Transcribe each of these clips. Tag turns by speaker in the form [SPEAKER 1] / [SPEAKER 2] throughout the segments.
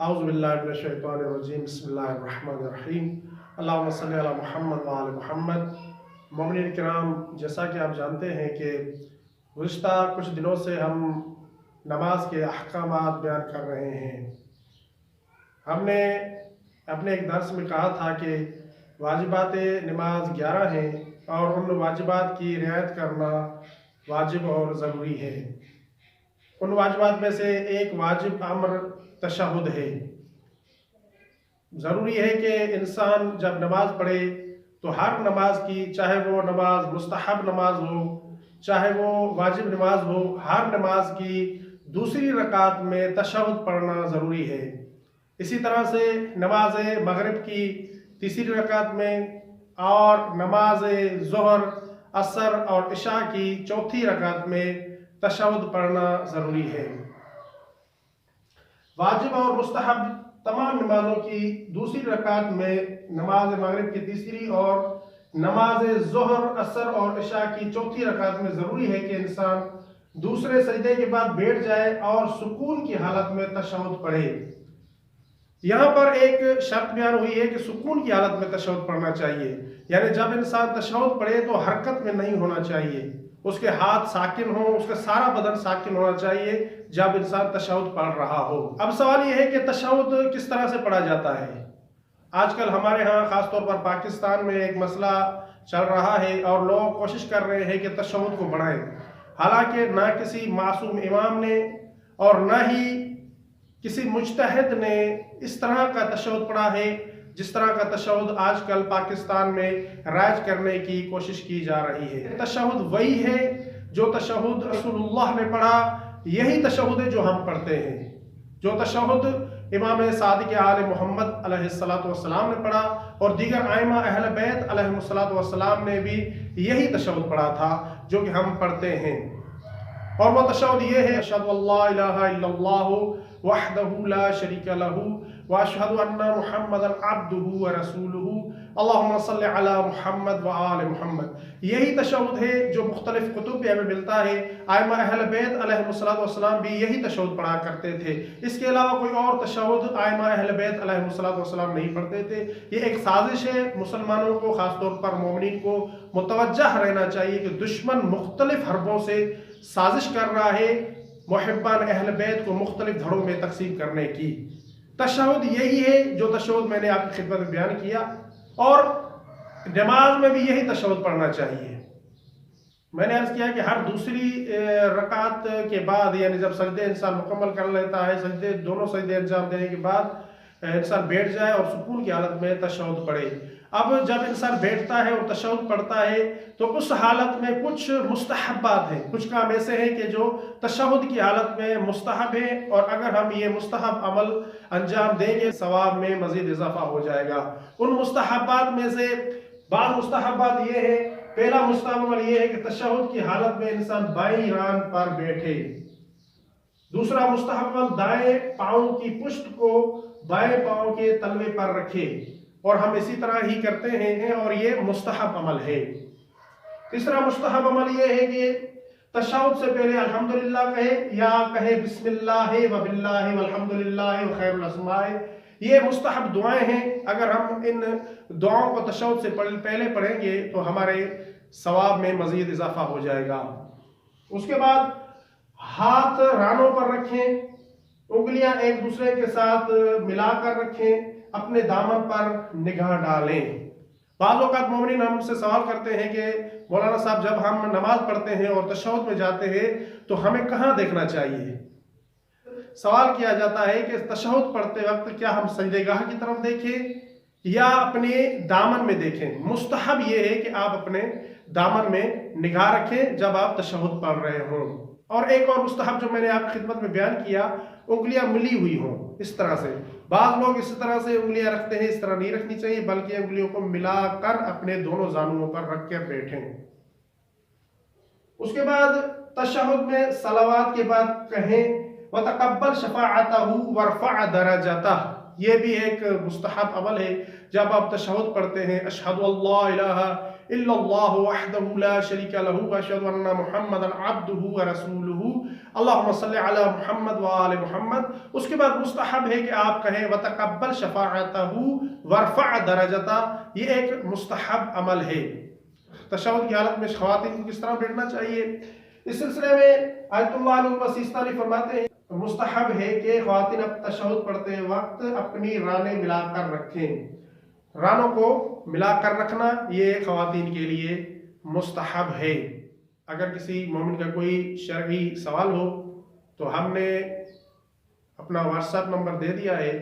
[SPEAKER 1] اعوذ باللہ من الشیطان الرجیم، بسم اللہ الرحمن الرحیم، اللہم صلی علی محمد وآل محمد۔ مومنین کرام، جیسا کہ آپ جانتے ہیں کہ گزشتہ کچھ دنوں سے ہم نماز کے احکامات بیان کر رہے ہیں۔ ہم نے اپنے ایک درس میں کہا تھا کہ واجبات نماز 11 ہیں اور ان واجبات کی رعایت کرنا واجب اور ضروری ہے۔ ان واجبات میں سے ایک واجب امر تشہد ہے۔ ضروری ہے کہ انسان جب نماز پڑھے تو ہر نماز کی، چاہے وہ نماز مستحب نماز ہو چاہے وہ واجب نماز ہو، ہر نماز کی دوسری رکعت میں تشہد پڑھنا ضروری ہے۔ اسی طرح سے نماز مغرب کی تیسری رکعت میں اور نماز ظہر، عصر اور عشاء کی چوتھی رکعت میں تشہد پڑھنا ضروری ہے۔ واجب اور مستحب تمام نمازوں کی دوسری رکعت میں، نماز مغرب کی تیسری اور نماز ظہر، عصر اور عشاء کی چوتھی رکعت میں ضروری ہے کہ انسان دوسرے سجدے کے بعد بیٹھ جائے اور سکون کی حالت میں تشہد پڑھے۔ یہاں پر ایک شرط بیان ہوئی ہے کہ سکون کی حالت میں تشہد پڑھنا چاہیے، یعنی جب انسان تشہد پڑھے تو حرکت میں نہیں ہونا چاہیے، اس کے ہاتھ ساکن ہوں، اس کا سارا بدن ساکن ہونا چاہیے جب انسان تشہد پڑھ رہا ہو۔ اب سوال یہ ہے کہ تشہد کس طرح سے پڑھا جاتا ہے؟ آج کل ہمارے ہاں خاص طور پر پاکستان میں ایک مسئلہ چل رہا ہے اور لوگ کوشش کر رہے ہیں کہ تشہد کو بڑھائیں، حالانکہ نہ کسی معصوم امام نے اور نہ ہی کسی مجتہد نے اس طرح کا تشہد پڑھا ہے جس طرح کا تشہد آج کل پاکستان میں رائج کرنے کی کوشش کی جا رہی ہے۔ تشہد وہی ہے جو تشہد رسول اللہ نے پڑھا، یہی تشہد ہے جو ہم پڑھتے ہیں۔ جو تشہد امام صادق آل محمد علیہ السلام نے پڑھا اور دیگر ائمہ اہل بیت علیہ السلام نے بھی یہی تشہد پڑھا تھا جو کہ ہم پڑھتے ہیں، اور وہ تشہد یہ ہے: اشہد ان لا الہ الا اللہ وحدہ لا شریک لہ واشہد ان محمدا عبدہ ورسولہ اللہم صلی علی محمد وآل محمد۔ یہی تشہد ہے جو مختلف کتب میں ہمیں ملتا ہے۔ ائمہ اہل بیت علیہ السلام بھی یہی تشہد پڑھا کرتے تھے، اس کے علاوہ کوئی اور تشہد ائمہ اہل بیت علیہ السلام نہیں پڑھتے تھے۔ یہ ایک سازش ہے، مسلمانوں کو خاص طور پر مومنین کو متوجہ رہنا چاہیے کہ دشمن مختلف حربوں سے سازش کر رہا ہے محبان اہل بیت کو مختلف دھڑوں میں تقسیم کرنے کی۔ تشہد یہی ہے جو تشہد میں نے آپ کی خدمت میں بیان کیا، اور نماز میں بھی یہی تشہد پڑھنا چاہیے۔ میں نے عرض کیا کہ ہر دوسری رکعت کے بعد، یعنی جب سجدے انسان مکمل کر لیتا ہے، دونوں سجدے انجام دینے کے بعد انسان بیٹھ جائے اور سکون کی حالت میں تشہد پڑھے۔ اب جب انسان بیٹھتا ہے اور تشہد پڑھتا ہے تو اس حالت میں کچھ مستحبات ہیں، کچھ کام ایسے ہیں کہ جو تشہد کی حالت میں مستحب ہیں، اور اگر ہم یہ مستحب عمل انجام دیں گے ثواب میں مزید اضافہ ہو جائے گا۔ ان مستحبات میں سے بعض مستحبات یہ ہے: پہلا مستحب عمل یہ ہے کہ تشہد کی حالت میں انسان بائیں ران پر بیٹھے۔ دوسرا مستحب عمل دائیں پاؤں کی پشت کو بائیں پاؤں کے تلوے پر رکھے، اور ہم اسی طرح ہی کرتے ہیں اور یہ مستحب عمل ہے۔ تیسرا مستحب عمل یہ ہے کہ تشہد سے پہلے الحمدللہ کہے یا کہے بسم اللہ وباللہ والحمدللہ وخیر الاسماء۔ یہ مستحب دعائیں ہیں، اگر ہم ان دعاؤں کو تشہد سے پہلے پڑھیں گے تو ہمارے ثواب میں مزید اضافہ ہو جائے گا۔ اس کے بعد ہاتھ رانوں پر رکھیں، انگلیاں ایک دوسرے کے ساتھ ملا کر رکھیں، اپنے دامن پر نگاہ ڈالیں۔ بعض اوقات مومنین ہم سے سوال کرتے ہیں کہ مولانا صاحب، جب ہم نماز پڑھتے ہیں اور تشہد میں جاتے ہیں تو ہمیں کہاں دیکھنا چاہیے؟ سوال کیا جاتا ہے کہ تشہد پڑھتے وقت کیا ہم سجدہ گاہ کی طرف دیکھیں یا اپنے دامن میں دیکھیں؟ مستحب یہ ہے کہ آپ اپنے دامن میں نگاہ رکھیں جب آپ تشہد پڑھ رہے ہوں۔ اور ایک اور مستحب جو میں نے آپ کی خدمت میں بیان کیا، انگلیاں ملی ہوئی ہوں اس طرح سے۔ بعض لوگ اس طرح سے انگلیاں رکھتے ہیں، اس طرح نہیں رکھنی چاہیے، بلکہ انگلیوں کو ملا کر اپنے دونوں زانوؤں پر رکھ کے بیٹھیں۔ اس کے بعد تشہد میں صلوات کے بعد کہیں وَتَقَبَّلْ شَفَاعَتَهُ وَارْفَعْ دَرَجَتَهُ۔ یہ بھی ایک مستحب عمل ہے۔ جب آپ تشہد پڑھتے ہیں اشہد ان لا الہ الا اللہ وحدہ لا شریک لہ واشہد ان محمدا عبدہ ورسولہ اللہم صلی علی محمد وآل محمد. اس کے بعد مستحب ہے کہ آپ کہیں وتقبل شفاعتہ وارفع درجتہ. یہ ایک مستحب عمل ہے. تشہد کی حالت میں خواتین کو کس طرح بیٹھنا چاہیے؟ اس سلسلے میں آیت اللہ علیہ سیستانی فرماتے ہیں مستحب ہے کہ خواتین اب تشہد پڑھتے وقت اپنی رانیں ملا کر رکھیں. رانوں کو ملا کر رکھنا یہ خواتین کے لیے مستحب ہے. اگر کسی مومن کا کوئی شرعی سوال ہو تو ہم نے اپنا واٹس ایپ نمبر دے دیا ہے.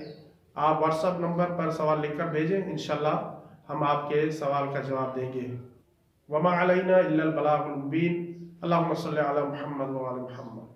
[SPEAKER 1] آپ واٹس ایپ نمبر پر سوال لکھ کر بھیجیں، انشاءاللہ ہم آپ کے سوال کا جواب دیں گے. وما علینا الا البلاغ المبین. اللہم صلی علی محمد وعلی محمد.